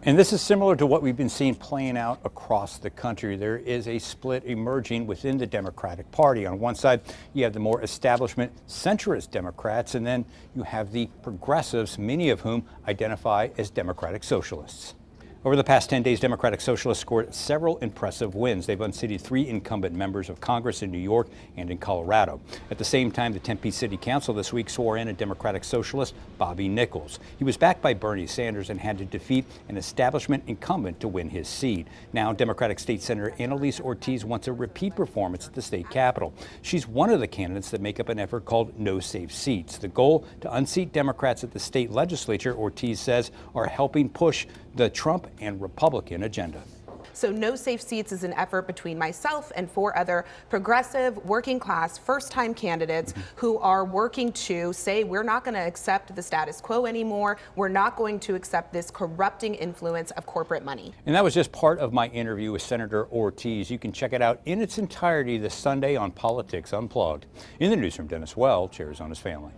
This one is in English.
And this is similar to what we've been seeing playing out across the country. There is a split emerging within the Democratic Party. On one side, you have the more establishment centrist Democrats, and then you have the progressives, many of whom identify as Democratic Socialists. Over the past 10 days, Democratic Socialists scored several impressive wins. They've unseated 3 incumbent members of Congress in New York and in Colorado. At the same time, the Tempe City Council this week swore in a Democratic Socialist, Bobby Nichols. He was backed by Bernie Sanders and had to defeat an establishment incumbent to win his seat. Now, Democratic State Senator Annalise Ortiz wants a repeat performance at the state capitol. She's one of the candidates that make up an effort called No Safe Seats. The goal to unseat Democrats at the state legislature, Ortiz says, are helping push the Trump and Republican agenda. So No Safe Seats is an effort between myself and 4 other progressive, working class, first-time candidates who are working to say we're not going to accept the status quo anymore. We're not going to accept this corrupting influence of corporate money. And that was just part of my interview with Senator Ortiz. You can check it out in its entirety this Sunday on Politics Unplugged. In the newsroom, Dennis Welch, Arizona's Family.